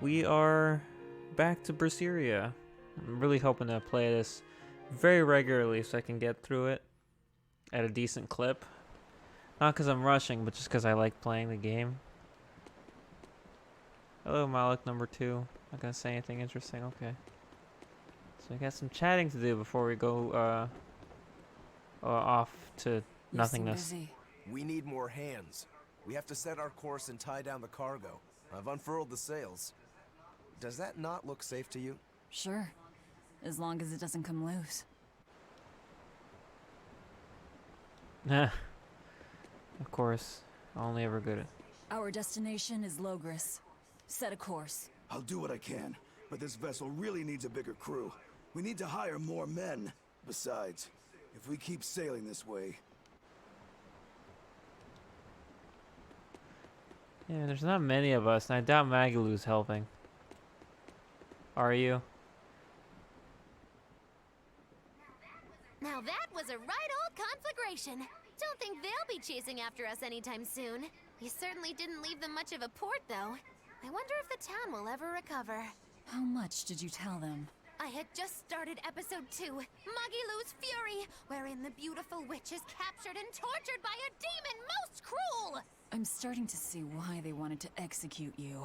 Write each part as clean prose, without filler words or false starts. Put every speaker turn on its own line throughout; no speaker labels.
We are back to Berseria. I'm really hoping to play this very regularly so I can get through it at a decent clip. Not because I'm rushing, but just because I like playing the game. Hello, Malik number 2. Not gonna say anything interesting. Okay. So we got some chatting to do before we go off to nothingness.
We need more hands. We have to set our course and tie down the cargo. I've unfurled the sails. Does that not look safe to you?
Sure. As long as it doesn't come loose.
Nah. Of course. Only ever good at.
Our destination is Logris. Set a course.
I'll do what I can, but this vessel really needs a bigger crew. We need to hire more men. Besides, if we keep sailing this way...
Yeah, there's not many of us, and I doubt Magalu's helping. Are you?
Now that was a right old conflagration. Don't think they'll be chasing after us anytime soon. We certainly didn't leave them much of a port, though. I wonder if the town will ever recover.
How much did you tell them?
I had just started episode 2, Magilu's Fury, wherein the beautiful witch is captured and tortured by a demon most cruel!
I'm starting to see why they wanted to execute you.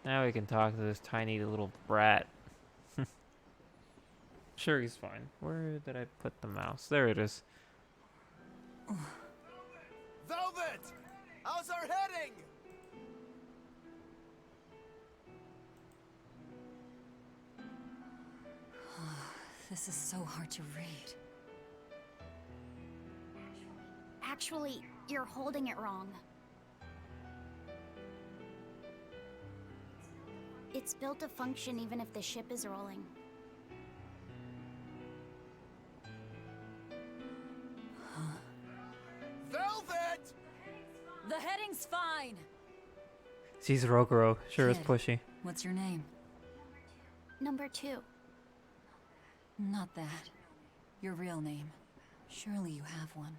Now we can talk to this tiny little brat. Sure, he's fine. Where did I put the mouse? There it is.
Velvet! How's our heading?
This is so hard to read.
Actually, you're holding it wrong. It's built to function even if the ship is rolling.
Velvet!
The heading's fine!
Sees Rokuro. Sure is
Kid,
pushy.
What's your name?
Number 2.
Not that. Your real name. Surely you have one.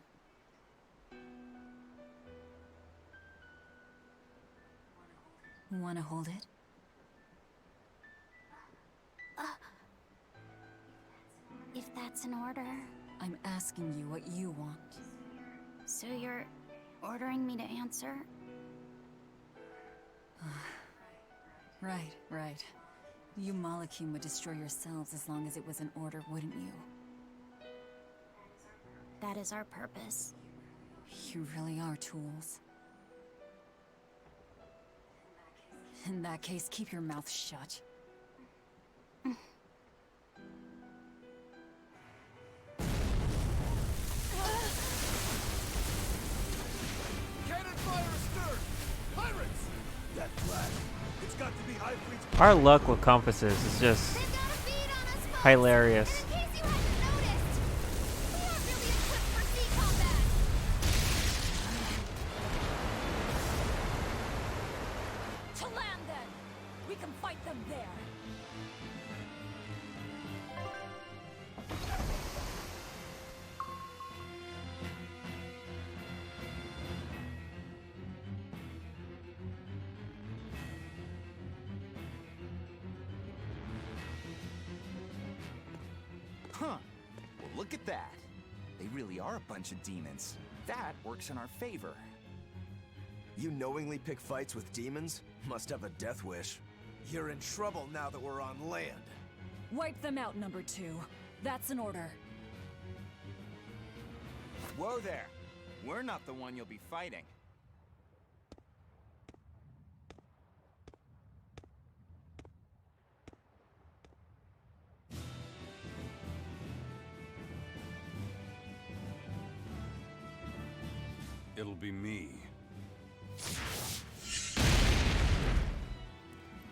Wanna hold it?
If that's an order.
I'm asking you what you want.
So you're ordering me to answer?
Right. You Malakim would destroy yourselves as long as it was an order, wouldn't you?
That is our purpose.
You really are tools. In that case, keep your mouth shut.
Cannon fire astern! Pirates!
That flag, it's got to be High Fleet's...
Our luck with compasses is just
They've got a bead on us, folks!
hilarious.
In case you hadn't noticed, we aren't really equipped for sea combat!
To land, then! We can fight them there!
Huh. Well, look at that. They really are a bunch of demons. That works in our favor.
You knowingly pick fights with demons? Must have a death wish. You're in trouble now that we're on land.
Wipe them out, number 2. That's an order.
Whoa there. We're not the one you'll be fighting.
It'll be me.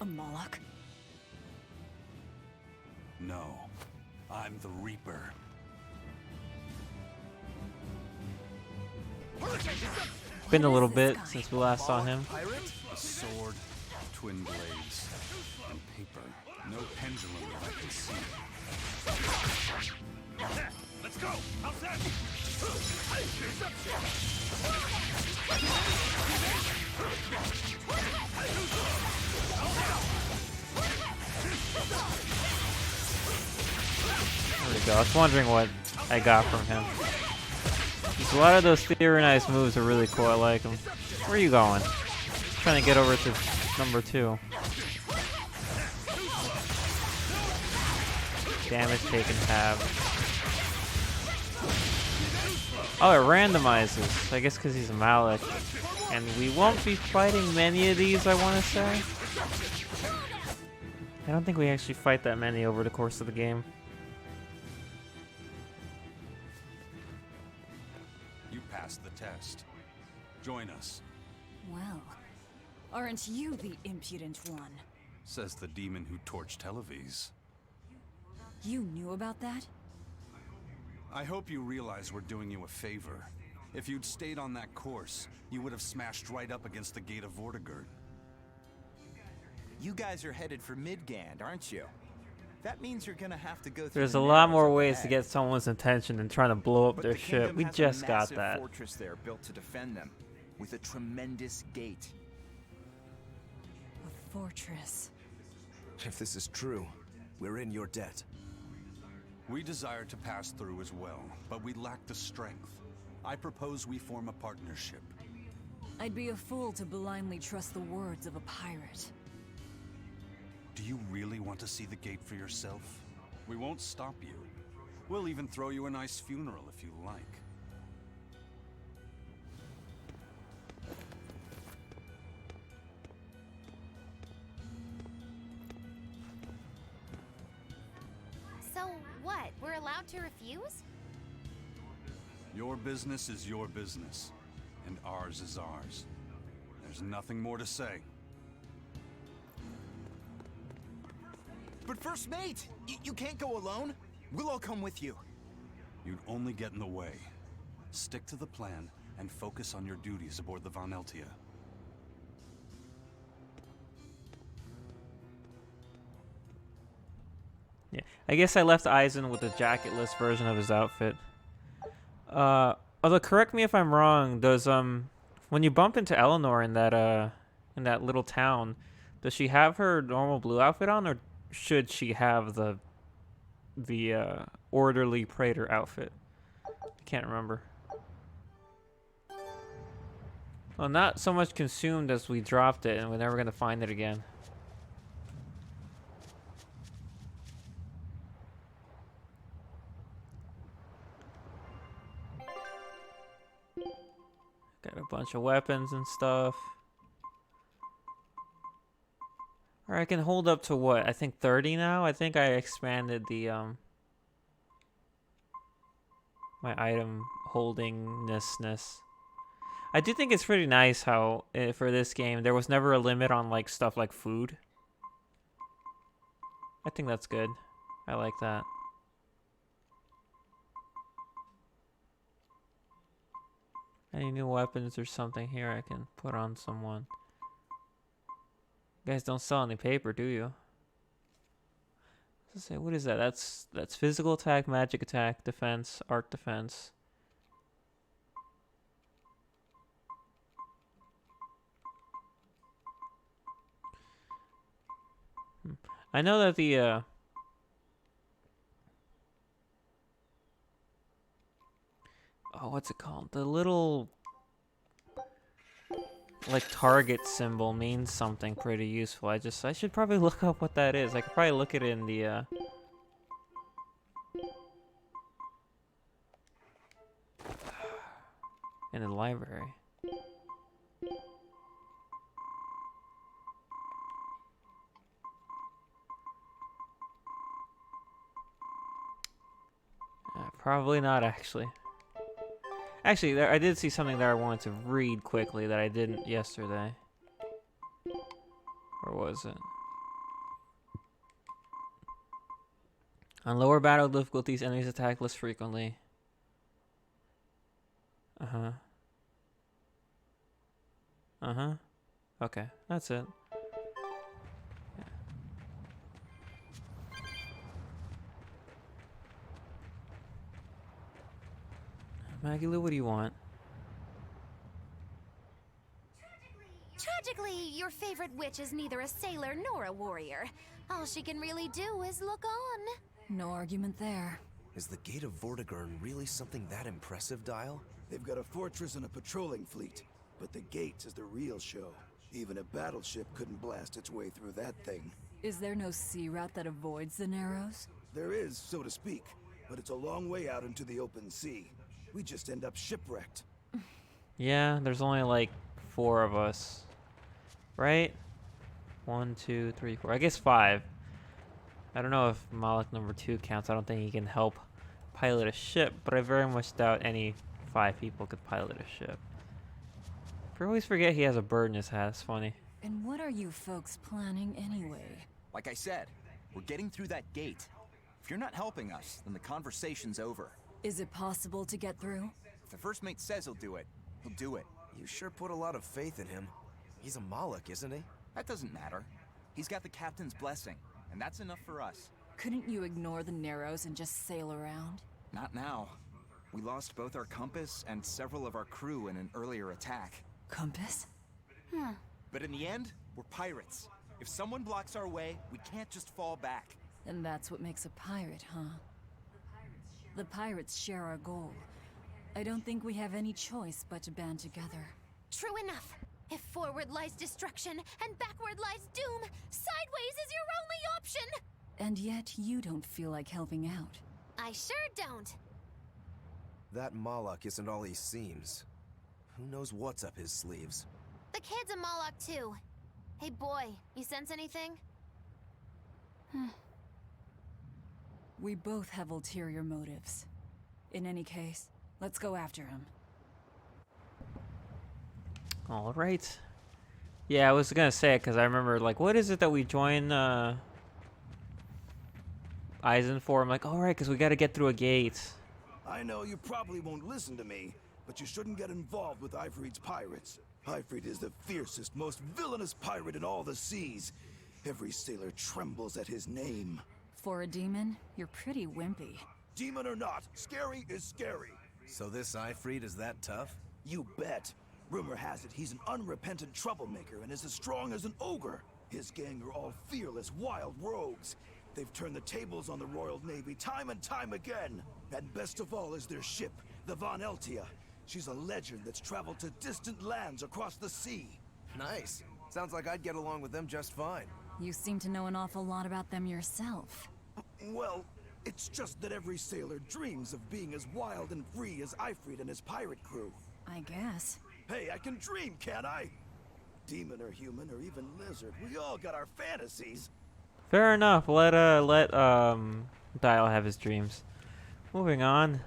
A Moloch?
No, I'm the Reaper.
Been a little
What is this
bit
guy?
since we last saw him.
Pirate?
A sword, twin blades, and paper. No pendulum that I can see.
Let's go! How's that?
There we go. I was wondering what I got from him. Just a lot of those theorized moves are really cool. I like them. Where are you going? Trying to get over to number 2. Damage taken tab. Oh, it randomizes. I guess because he's a Malik. And we won't be fighting many of these, I want to say. I don't think we actually fight that many over the course of the game.
You passed the test. Join us,
Well, aren't you the impudent one?
says the demon who torched Televis.
You knew about that?
I hope you realize we're doing you a favor. If you'd stayed on that course, you would have smashed right up against the gate of Vortigern.
You guys are headed for Midgand, aren't you? That means you're gonna have to go through
There's
the
a lot
narrows
more
up
ways to
ahead.
get someone's attention than trying to blow up
But
their
the
ship.
kingdom
We
has
just
a
got
massive
that.
fortress there built to defend them, with a tremendous gate.
A fortress.
If this is true, we're in your debt.
We desire to pass through as well, but we lack the strength. I propose we form a partnership.
I'd be a fool to blindly trust the words of a pirate.
Do you really want to see the gate for yourself? We won't stop you. We'll even throw you a nice funeral if you like.
So what? We're allowed to refuse?
Your business is your business, and ours is ours. There's nothing more to say.
But First Mate, you can't go alone. We'll all come with you.
You'd only get in the way. Stick to the plan and focus on your duties aboard the Von Eltia.
Yeah, I guess I left Eizen with the jacketless version of his outfit. Although correct me if I'm wrong, does when you bump into Eleanor in that little town, does she have her normal blue outfit on, or should she have the orderly Praetor outfit? I can't remember. Well, not so much consumed as we dropped it, and we're never gonna find it again. Got a bunch of weapons and stuff. Or I can hold up to what? I think 30 now? I think I expanded the my item holdingness. I do think it's pretty nice how for this game there was never a limit on like stuff like food. I think that's good. I like that. Any new weapons or something here I can put on someone? You guys don't sell any paper, do you? Let's say, what is that? That's physical attack, magic attack, defense, art defense. I know that the oh, what's it called? The little like target symbol means something pretty useful. I should probably look up what that is. I could probably look it in the library. Probably not, actually. Actually, I did see something that I wanted to read quickly that I didn't yesterday. Or was it? On lower battle difficulties, enemies attack less frequently. Uh-huh. Uh-huh. Okay, that's it. Maggie Lou, what do you want?
Tragically, your favorite witch is neither a sailor nor a warrior. All she can really do is look on.
No argument there.
Is the Gate of Vortigern really something that impressive, Dial?
They've got a fortress and a patrolling fleet, but the gates is the real show. Even a battleship couldn't blast its way through that thing.
Is there no sea route that avoids the Narrows?
There is, so to speak, but it's a long way out into the open sea. We just end up shipwrecked.
Yeah, there's only like 4 of us. Right? 1, 2, 3, 4. I guess 5. I don't know if Moloch number 2 counts. I don't think he can help pilot a ship, but I very much doubt any 5 people could pilot a ship. I always forget he has a bird in his hat. It's funny.
And what are you folks planning anyway?
Like I said, we're getting through that gate. If you're not helping us, then the conversation's over.
Is it possible to get through?
If the first mate says he'll do it, he'll do it.
You sure put a lot of faith in him. He's a Moloch, isn't he?
That doesn't matter. He's got the captain's blessing, and that's enough for us.
Couldn't you ignore the Narrows and just sail around?
Not now. We lost both our compass and several of our crew in an earlier attack.
Compass?
But in the end, we're pirates. If someone blocks our way, we can't just fall back.
And that's what makes a pirate, huh? The pirates share our goal. I don't think we have any choice but to band together.
True enough. If forward lies destruction and backward lies doom, sideways is your only option!
And yet you don't feel like helping out.
I sure don't.
That Moloch isn't all he seems. Who knows what's up his sleeves?
The kid's a Moloch too. Hey boy, you sense anything?
We both have ulterior motives. In any case, let's go after him.
All right. Yeah, I was gonna say it because I remember, like, what is it that we join Eizen for? I'm like, all right, because we got to get through a gate.
I know you probably won't listen to me, but you shouldn't get involved with Ifrit's pirates. Ifrit is the fiercest, most villainous pirate in all the seas. Every sailor trembles at his name.
For a demon, you're pretty wimpy.
Demon or not, scary is scary.
So this Ifrit is that tough?
You bet. Rumor has it he's an unrepentant troublemaker and is as strong as an ogre. His gang are all fearless, wild rogues. They've turned the tables on the Royal Navy time and time again. And best of all is their ship, the Von Eltia. She's a legend that's traveled to distant lands across the sea.
Nice. Sounds like I'd get along with them just fine.
You seem to know an awful lot about them yourself.
Well, it's just that every sailor dreams of being as wild and free as Ifrit and his pirate crew.
I guess.
Hey, I can dream, can't I? Demon or human or even lizard, we all got our fantasies.
Fair enough. Let Dial have his dreams. Moving on.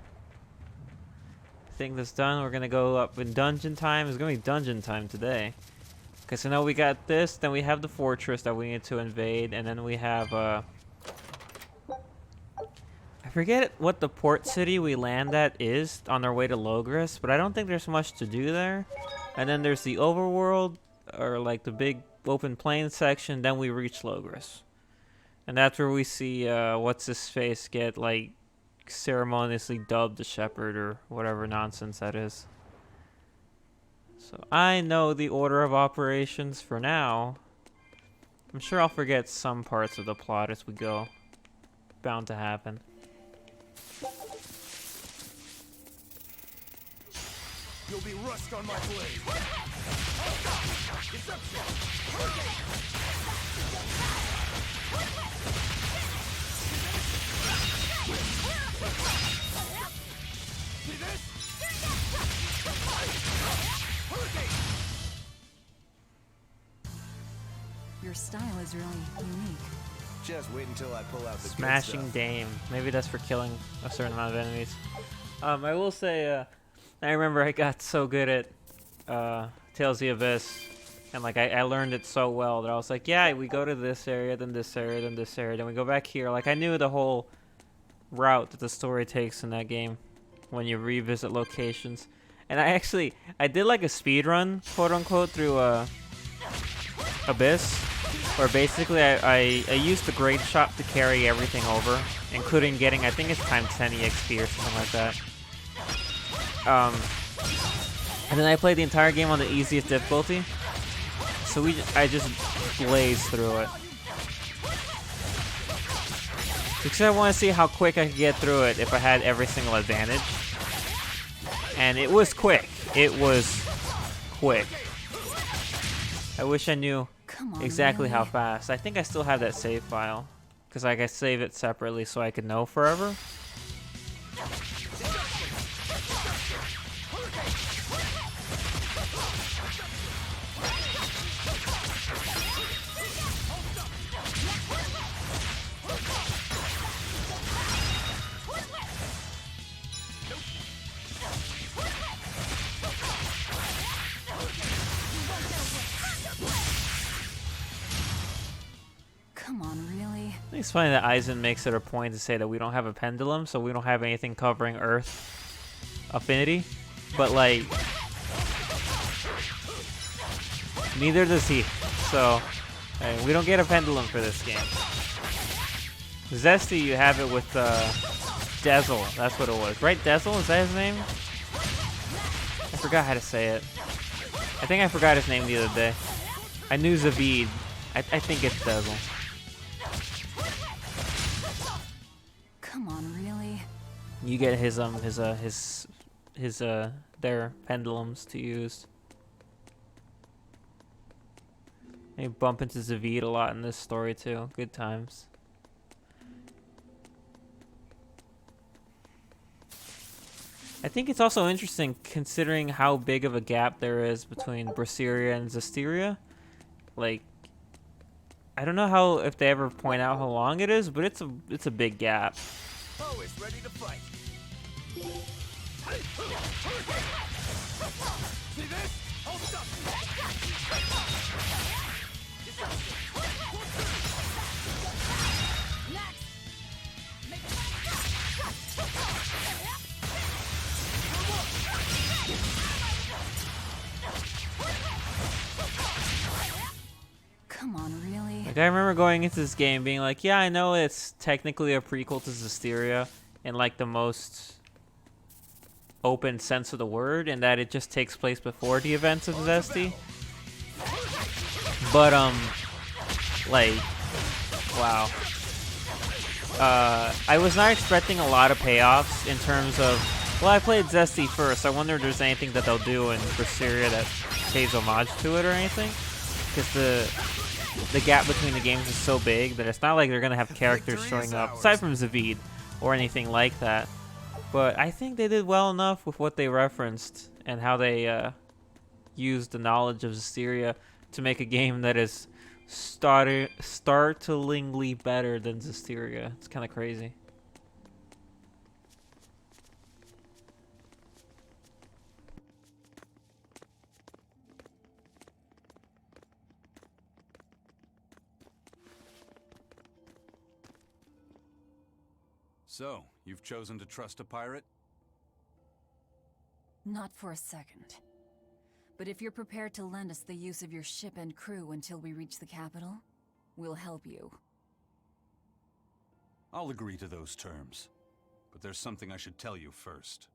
I think that's done. We're gonna go up in dungeon time. It's gonna be dungeon time today. Okay, so now we got this. Then we have the fortress that we need to invade, and then we have I forget what the port city we land at is on our way to Logris, but I don't think there's much to do there. And then there's the overworld, or like the big open plain section. Then we reach Logris, and that's where we see what's his face get like ceremoniously dubbed the shepherd or whatever nonsense that is. So I know the order of operations for now. I'm sure I'll forget some parts of the plot as we go. Bound to happen.
You'll be rust on my blade. See this?
Your style is really unique.
Just wait until I pull out the good
Smashing
stuff.
Dame. Maybe that's for killing a certain amount of enemies. I will say, I remember I got so good at Tales of the Abyss, and like I learned it so well that I was like, yeah, we go to this area, then this area, then this area, then we go back here. Like I knew the whole route that the story takes in that game when you revisit locations. And I did like a speed run, quote unquote, through Abyss, where basically I used the Great Shot to carry everything over, including getting, I think it's times 10 EXP or something like that. And then I played the entire game on the easiest difficulty. So I just blazed through it. Because I want to see how quick I could get through it if I had every single advantage. And it was quick. It was quick. I wish I knew exactly how fast. I think I still have that save file. Because like I save it separately so I could know forever.
Come on, really?
I think it's funny that Eizen makes it a point to say that we don't have a pendulum, so we don't have anything covering Earth affinity. But like, neither does he. So, we don't get a pendulum for this game. Zesty, you have it with Dazzle. That's what it was, right? Dazzle, is that his name? I forgot how to say it. I think I forgot his name the other day. I knew Zavid. I think it's Dazzle.
Come on, really?
You get their pendulums to use. You bump into Zavid a lot in this story too. Good times. I think it's also interesting considering how big of a gap there is between Berseria and Zestiria. Like, I don't know if they ever point out how long it is, but it's a big gap.
Always ready to fight. See this? Hold up.
Come on, really?
Like, I remember going into this game being like, yeah, I know it's technically a prequel to Zestiria in like the most open sense of the word, and that it just takes place before the events of Zesty. But like, wow. I was not expecting a lot of payoffs in terms of, well, I played Zesty first. I wonder if there's anything that they'll do in Berseria that pays homage to it or anything. Because the gap between the games is so big that it's not like they're going to have characters showing up, aside from Zavid, or anything like that. But I think they did well enough with what they referenced and how they used the knowledge of Zestiria to make a game that is startlingly better than Zestiria. It's kind of crazy.
So, you've chosen to trust a pirate?
Not for a second. But if you're prepared to lend us the use of your ship and crew until we reach the capital, we'll help you.
I'll agree to those terms. But there's something I should tell you first.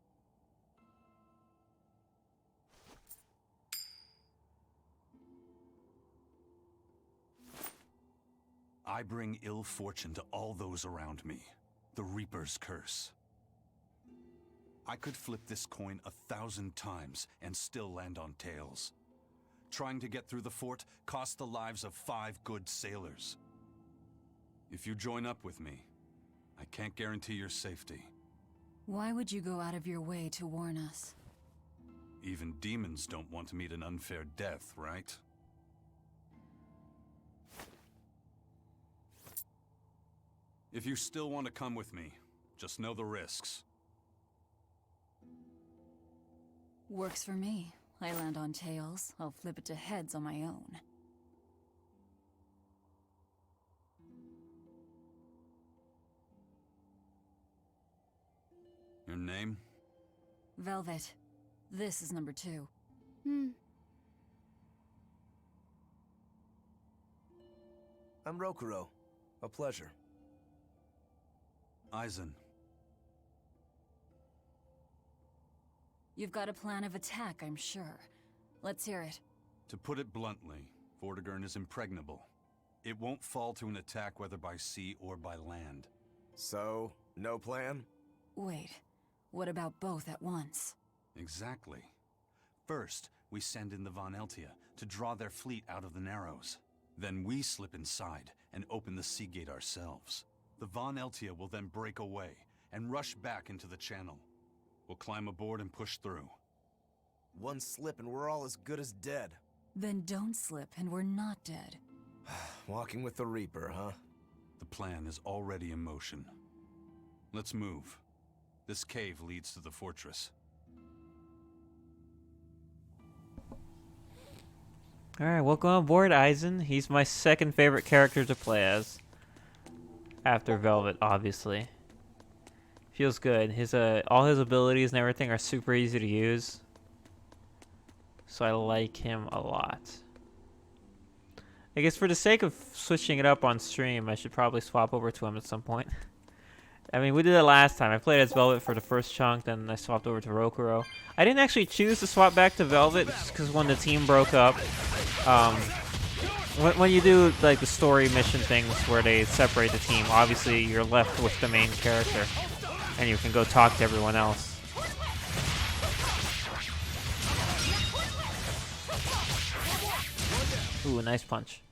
I bring ill fortune to all those around me. The Reaper's curse. I could flip this coin 1,000 times and still land on tails. Trying to get through the fort cost the lives of 5 good sailors. If you join up with me, I can't guarantee your safety.
Why would you go out of your way to warn us?
Even demons don't want to meet an unfair death, right? If you still want to come with me, just know the risks.
Works for me. I land on tails. I'll flip it to heads on my own.
Your name?
Velvet. This is number 2.
I'm Rokuro. A pleasure.
Eizen.
You've got a plan of attack, I'm sure. Let's hear it.
To put it bluntly, Vortigern is impregnable. It won't fall to an attack whether by sea or by land.
So, no plan?
Wait, what about both at once?
Exactly. First, we send in the Von Eltia to draw their fleet out of the Narrows. Then we slip inside and open the sea gate ourselves. The Von Eltia will then break away and rush back into the channel. We'll climb aboard and push through.
One slip and we're all as good as dead.
Then don't slip and we're not dead.
Walking with the Reaper, huh?
The plan is already in motion. Let's move. This cave leads to the fortress.
Alright, welcome on board, Eizen. He's my second favorite character to play as. After Velvet, obviously. Feels good. His all his abilities and everything are super easy to use. So I like him a lot. I guess for the sake of switching it up on stream, I should probably swap over to him at some point. I mean, we did it last time. I played as Velvet for the first chunk, then I swapped over to Rokuro. I didn't actually choose to swap back to Velvet just because when the team broke up, when you do like the story mission things where they separate the team, obviously you're left with the main character, and you can go talk to everyone else. Ooh, a nice punch.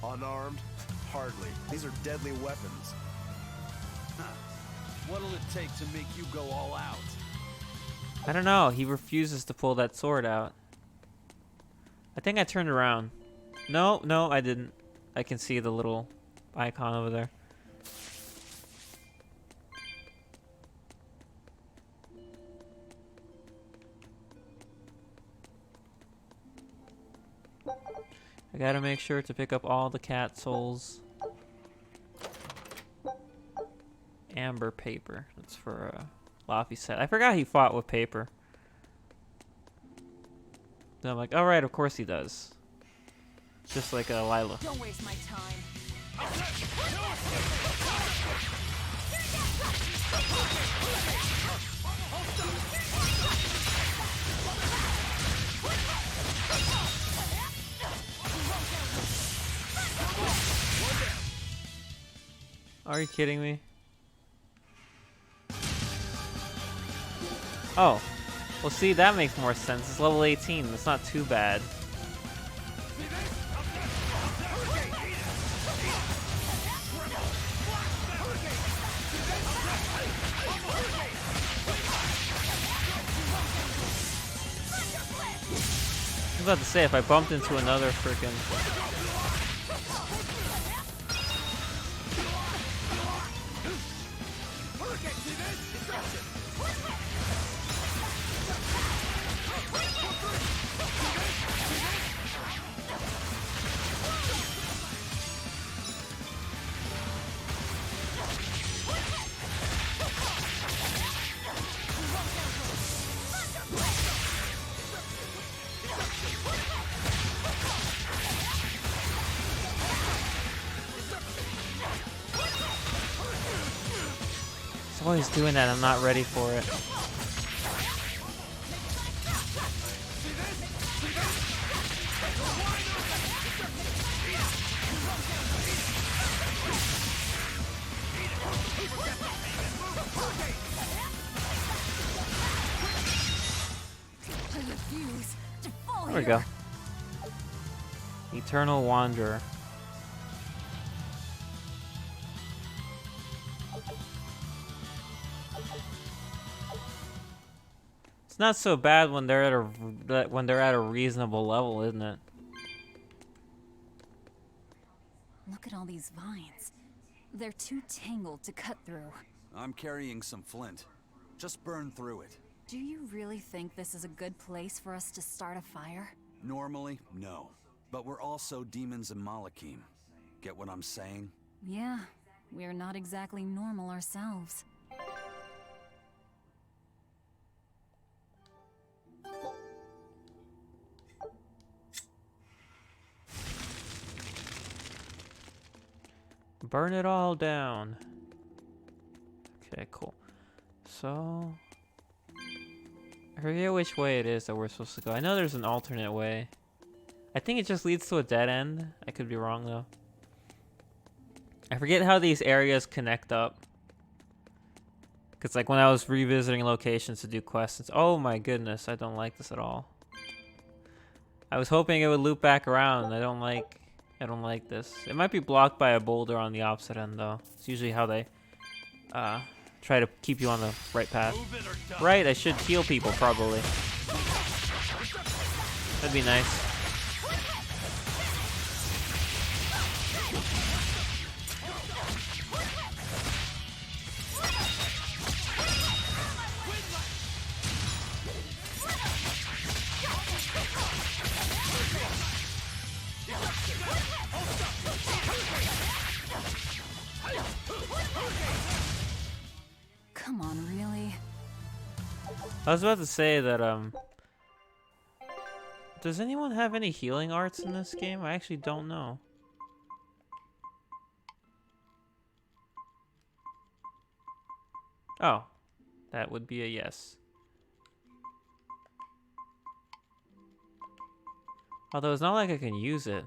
Unarmed? Hardly. These are deadly weapons.
What'll it take to make you go all out?
I don't know. He refuses to pull that sword out. I think I turned around. No, I didn't. I can see the little icon over there. I gotta make sure to pick up all the cat souls. Amber paper. That's for Laffy set. I forgot he fought with paper. Then I'm like, all right, of course he does. Just like Lila.
Don't waste my time.
Are you kidding me? Oh. Well, see, that makes more sense. It's level 18. That's not too bad. I was about to say, if I bumped into another freaking... It's always doing that. I'm not ready for it. There we go. Eternal Wanderer. It's not so bad when they're at a reasonable level, isn't it?
Look at all these vines. They're too tangled to cut through.
I'm carrying some flint. Just burn through it.
Do you really think this is a good place for us to start a fire?
Normally, no. But we're also demons and Malakim. Get what I'm saying?
Yeah, we're not exactly normal ourselves.
Burn it all down. Okay, cool. So, I forget which way it is that we're supposed to go. I know there's an alternate way. I think it just leads to a dead end. I could be wrong though. I forget how these areas connect up. Cause like when I was revisiting locations to do quests, oh my goodness, I don't like this at all. I was hoping it would loop back around. I don't like this. It might be blocked by a boulder on the opposite end though. It's usually how they try to keep you on the right path. Right, I should heal people probably. That'd be nice.
Come on, really?
I was about to say that, does anyone have any healing arts in this game? I actually don't know. Oh, that would be a yes. Although it's not like I can use it.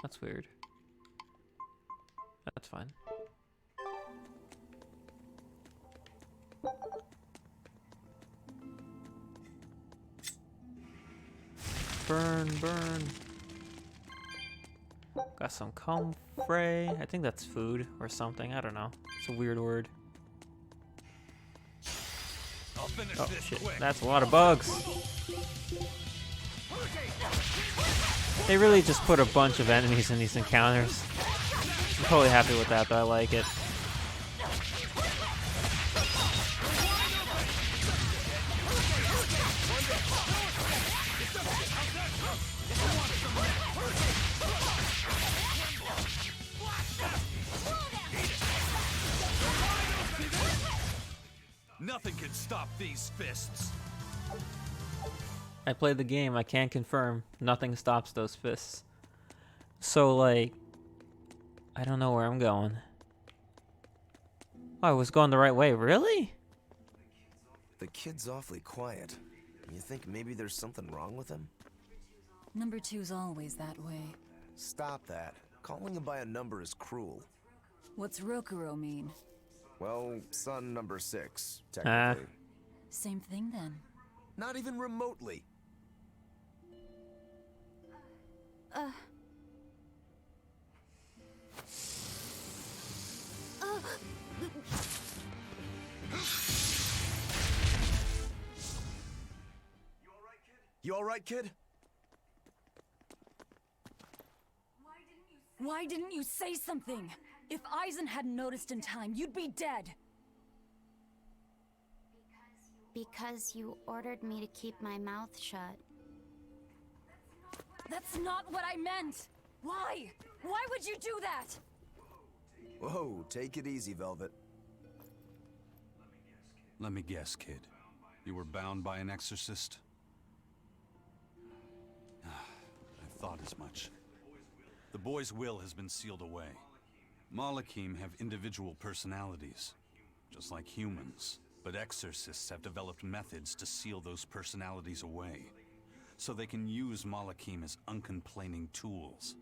That's weird. That's fine. Burn, burn. Got some comfrey. I think that's food or something. I don't know. It's a weird word. Oh shit, that's a lot of bugs. They really just put a bunch of enemies in these encounters. I'm totally happy with that though, I like it.
Nothing can stop these fists.
I played the game, I can confirm nothing stops those fists. So like, I don't know where I'm going. Oh, I was going the right way, really?
The kid's awfully quiet. You think maybe there's something wrong with him?
Number 2's always that way.
Stop that. Calling him by a number is cruel.
What's Rokuro mean?
Well, son number 6, technically.
Same thing then.
Not even remotely. You alright, kid?
Why didn't you say something? If Eizen hadn't noticed in time, you'd be dead.
Because you ordered me to keep my mouth shut.
That's not what I meant! Why? Why would you do that?
Whoa, take it easy, Velvet.
Let me guess, kid. You were bound by an exorcist? I thought as much. The boy's will has been sealed away. Malakim have individual personalities, just like humans. But exorcists have developed methods to seal those personalities away, so they can use Malakim as uncomplaining tools.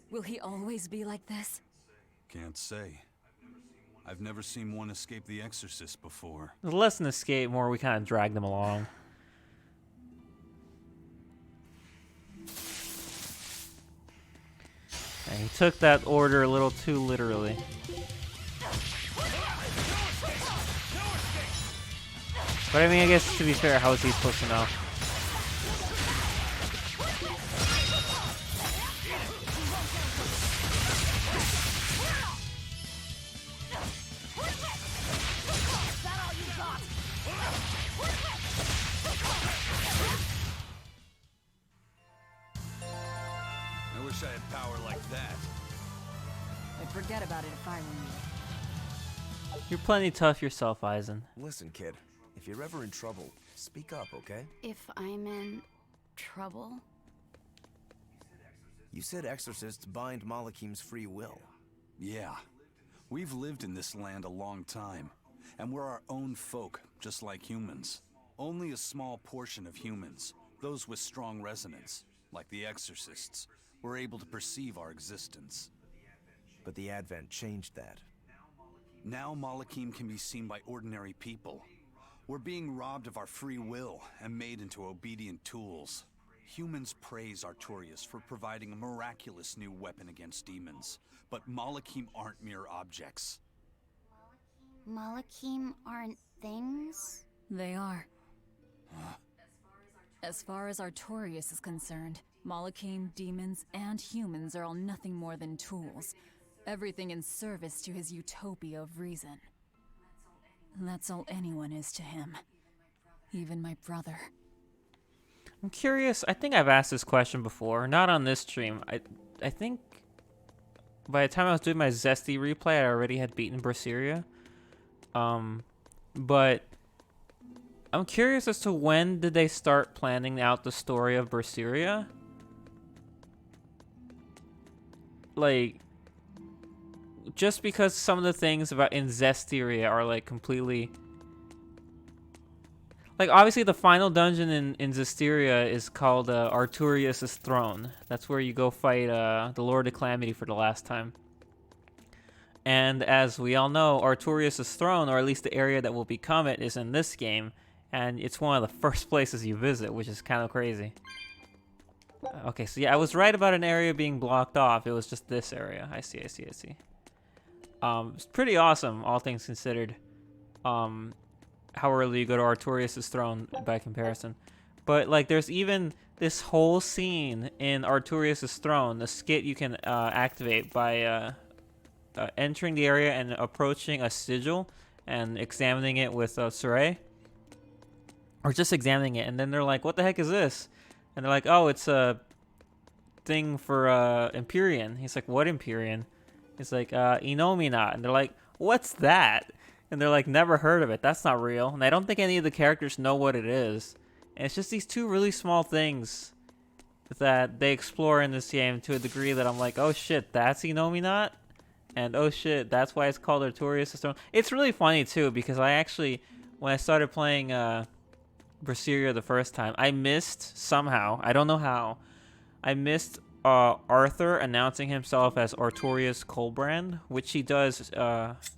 Will he always be like this?
Can't say. I've never seen one escape the exorcist before.
The less an escape, more we kind of drag them along. And he took that order a little too literally. But I mean, I guess to be fair, how is he supposed to know?
I wish I had power like that.
I'd forget about it if I were you.
You're plenty tough yourself, Eizen.
Listen, kid. If you're ever in trouble, speak up, okay?
If I'm in trouble?
You said exorcists bind Malakim's free will.
Yeah. We've lived in this land a long time, And we're our own folk, just like humans. Only a small portion of humans, those with strong resonance, like the exorcists, were able to perceive our existence.
But the Advent changed that.
Now Malakim can be seen by ordinary people. We're being robbed of our free will and made into obedient tools. Humans praise Artorias for providing a miraculous new weapon against demons, but Malakim aren't mere objects.
Malakim aren't things?
They are. As far as Artorias is concerned, Malakim, demons, and humans are all nothing more than tools. Everything in service to his utopia of reason. That's all anyone is to him. Even my brother.
I'm curious. I think I've asked this question before. Not on this stream. I think by the time I was doing my Zesty replay, I already had beaten Berseria. But I'm curious as to when did they start planning out the story of Berseria? Like, just because some of the things about in Zestiria are like completely, like, obviously the final dungeon in Zestiria is called Artorias' Throne. That's where you go fight the Lord of Calamity for the last time. And as we all know, Artorias' Throne, or at least the area that will become it, is in this game. And it's one of the first places you visit, which is kind of crazy. Okay, so yeah, I was right about an area being blocked off. It was just this area. I see. It's pretty awesome, all things considered. How early you go to Artorias' Throne by comparison. But, like, there's even this whole scene in Artorias' Throne, the skit you can activate by entering the area and approaching a sigil and examining it with Saray. Or just examining it, and then they're like, what the heck is this? And they're like, oh, it's a thing for Empyrean. He's like, what Empyrean? He's like, Inomina. And they're like, what's that? And they're like, never heard of it. That's not real. And I don't think any of the characters know what it is. And it's just these two really small things that they explore in this game to a degree that I'm like, oh shit, that's Inomina? And oh shit, that's why it's called Artorias' Throne. It's really funny too, because I actually, when I started playing Berseria the first time, I missed somehow, I don't know how, I missed Arthur announcing himself as Artorias Colbrand, which he does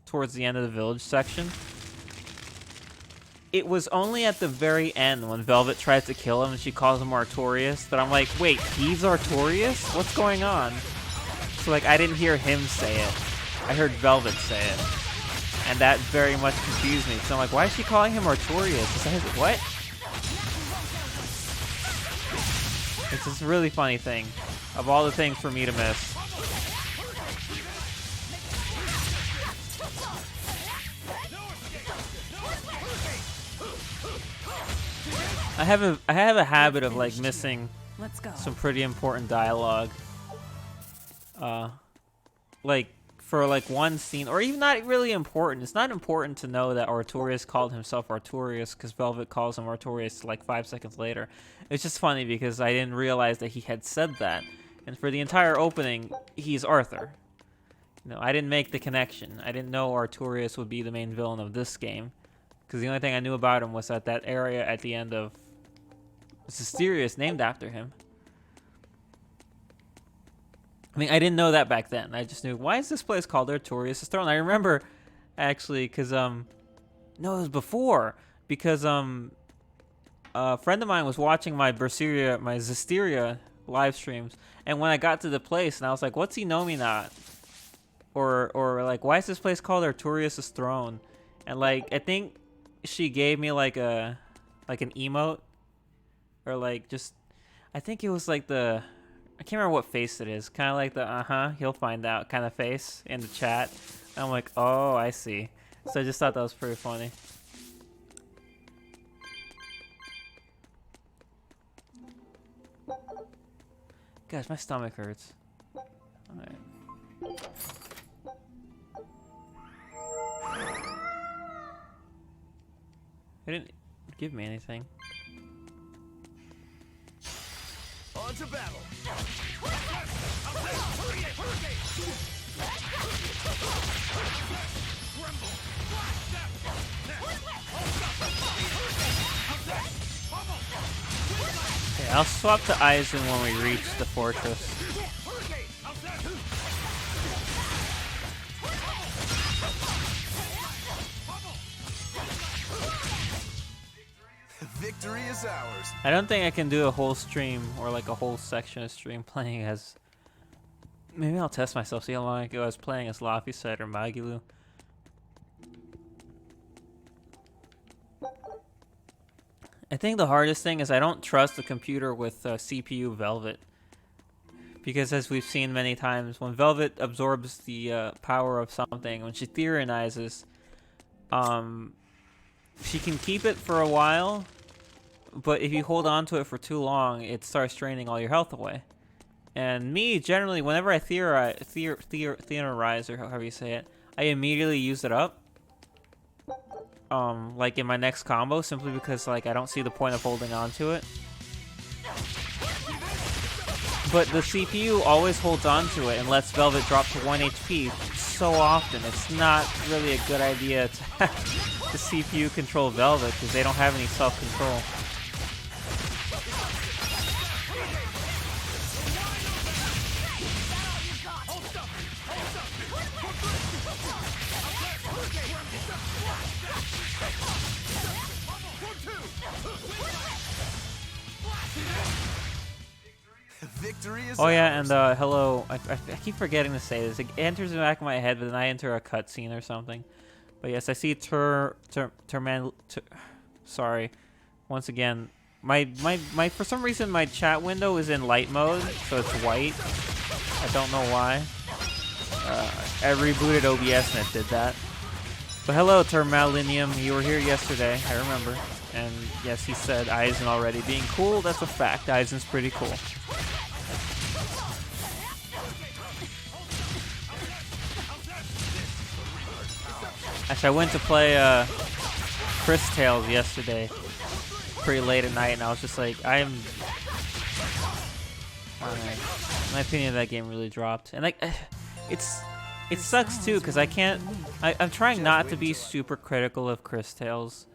towards the end of the village section. It was only at the very end when Velvet tries to kill him and she calls him Artorias that I'm like, wait, he's Artorias? What's going on? So, like, I didn't hear him say it. I heard Velvet say it. And that very much confused me. So I'm like, why is she calling him Artorias? Is that his, what? It's just a really funny thing. Of all the things for me to miss. I have a habit of, like, missing some pretty important dialogue. Like, for, like, one scene, or even not really important. It's not important to know that Artorias called himself Artorias because Velvet calls him Artorias, like, 5 seconds later. It's just funny because I didn't realize that he had said that. And for the entire opening, he's Arthur. You know, I didn't make the connection. I didn't know Artorias would be the main villain of this game. Because the only thing I knew about him was that area at the end of Zestiria is named after him. I mean, I didn't know that back then. I just knew, why is this place called Artorias' Throne? I remember, actually, because, no, it was before. Because, a friend of mine was watching my Zestiria live streams. And when I got to the place, and I was like, what's Inomina? Or like, why is this place called Artorias' Throne? And, like, I think she gave me, like, an emote. Or, like, just, I think it was, like, I can't remember what face it is. Kind of like the, he'll find out kind of face in the chat. And I'm like, oh, I see. So I just thought that was pretty funny. Gosh, my stomach hurts. Alright. They didn't give me anything.
On to battle!
Okay, I'll swap to Eizen when we reach the fortress.
Victory is ours.
I don't think I can do a whole stream or like a whole section of stream playing as. Maybe I'll test myself, see how long I go as playing as Laphicet or Magilu. I think the hardest thing is I don't trust the computer with CPU Velvet. Because as we've seen many times, when Velvet absorbs the power of something, when she tyrannizes, she can keep it for a while, but if you hold on to it for too long, it starts draining all your health away. And me, generally, whenever I theorize, or however you say it, I immediately use it up. Like in my next combo, simply because like I don't see the point of holding on to it. But the CPU always holds on to it and lets Velvet drop to 1 HP so often. It's not really a good idea to have the CPU control Velvet because they don't have any self-control.
Victory is
Oh yeah,
ours.
and hello. I keep forgetting to say this. It enters in the back of my head, but then I enter a cutscene or something. But yes, I see sorry. Once again, my for some reason my chat window is in light mode, so it's white. I don't know why. I rebooted OBS and it did that. But hello, Termalinium. You were here yesterday, I remember. And yes, he said Eizen already being cool. That's a fact. Eizen's pretty cool. Actually, I went to play Chris Tales yesterday, pretty late at night, and I was just like, I don't know. My opinion of that game really dropped, and like, it sucks too, because I'm trying not to be super critical of Chris Tales,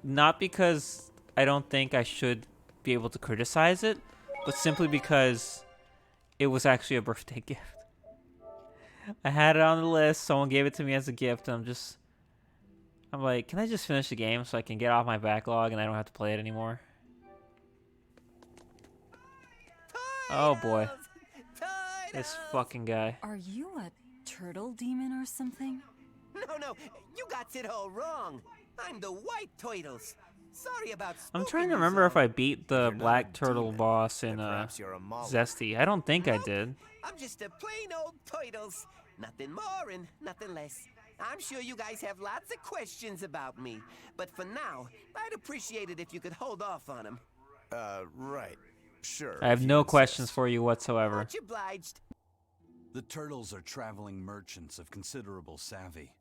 not because I don't think I should be able to criticize it, but simply because it was actually a birthday gift. I had it on the list, someone gave it to me as a gift, and I'm like, can I just finish the game so I can get off my backlog and I don't have to play it anymore? Oh boy. This fucking guy.
Are you a turtle demon or something?
No, you got it all wrong. I'm the white turtles. Sorry about
I'm trying to remember if I beat the black turtle boss in Zesty. I don't think I did.
I'm just a plain old turtles. Nothing more and nothing less. I'm sure you guys have lots of questions about me, but for now, I'd appreciate it if you could hold off on them.
Right. Sure.
I have no questions for you whatsoever.
Much obliged.
The turtles are traveling merchants of considerable savvy.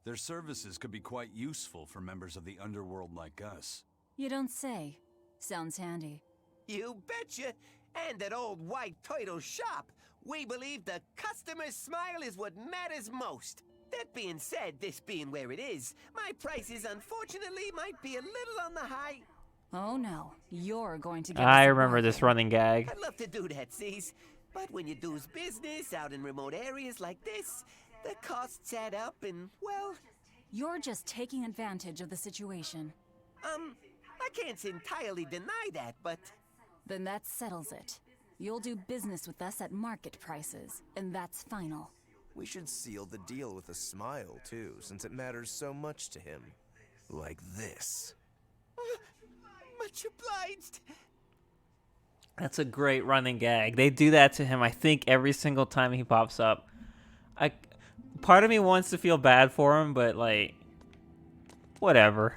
Their services could be quite useful for members of the underworld like us.
You don't say. Sounds handy.
You betcha. And at old white turtle shop, we believe the customer's smile is what matters most. That being said, this being where it is, my prices unfortunately might be a little on the high.
Oh no, you're going to get
I remember this running gag.
I'd love to do that, C's. But when you do business out in remote areas like this, the costs add up and, well...
You're just taking advantage of the situation.
I can't entirely deny that, but...
Then that settles it. You'll do business with us at market prices, and that's final.
We should seal the deal with a smile, too, since it matters so much to him. Like this.
Much obliged.
That's a great running gag. They do that to him, I think, every single time he pops up. Part of me wants to feel bad for him, but, like, whatever.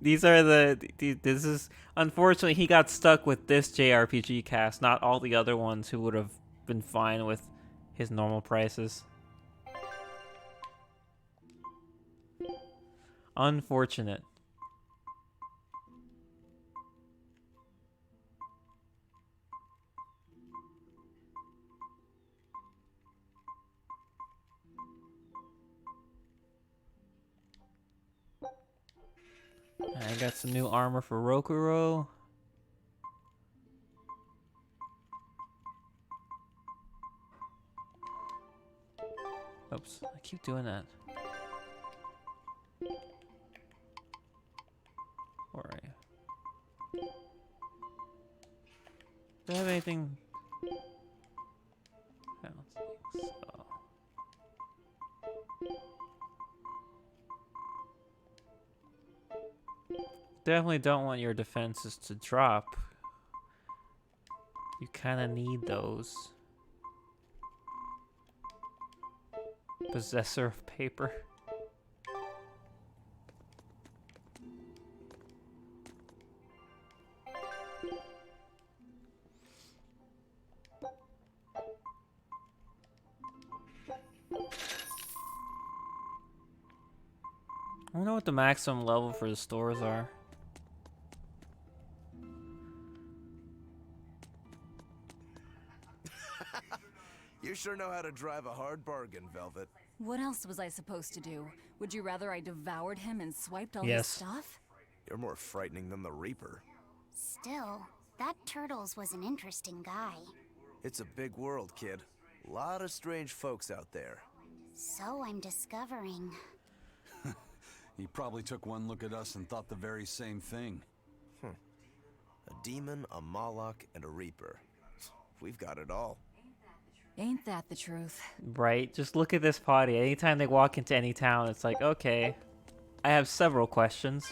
This is, unfortunately, he got stuck with this JRPG cast, not all the other ones who would have been fine with his normal prices. Unfortunate. I got some new armor for Rokuro. Oops, I keep doing that. Alright. Do I have anything? I don't think so. Definitely don't want your defenses to drop. You kind of need those. Possessor of paper. I wonder what the maximum level for the stores are.
You sure know how to drive a hard bargain, Velvet.
What else was I supposed to do? Would you rather I devoured him and swiped all
Yes.
his stuff?
You're more frightening than the Reaper.
Still, that Turtles was an interesting guy.
It's a big world, kid. A lot of strange folks out there.
So I'm discovering.
He probably took one look at us and thought the very same thing.
A demon, a Moloch, and a Reaper. We've got it all.
Ain't that the truth?
Right? Just look at this party. Anytime they walk into any town, it's like, okay, I have several questions.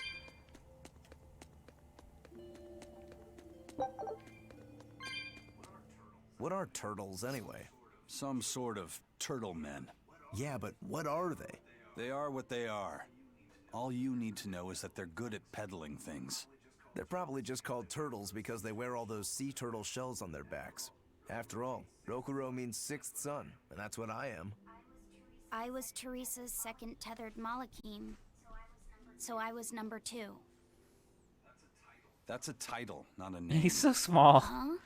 What are turtles, anyway?
Some sort of turtle men.
Yeah, but what are they?
They are what they are. All you need to know is that they're good at peddling things.
They're probably just called turtles because they wear all those sea turtle shells on their backs. After all, Rokuro means sixth son, and that's what I am.
I was Teresa's second tethered Malakim. So I was number 2.
That's a title, not a name.
He's so small.
Huh?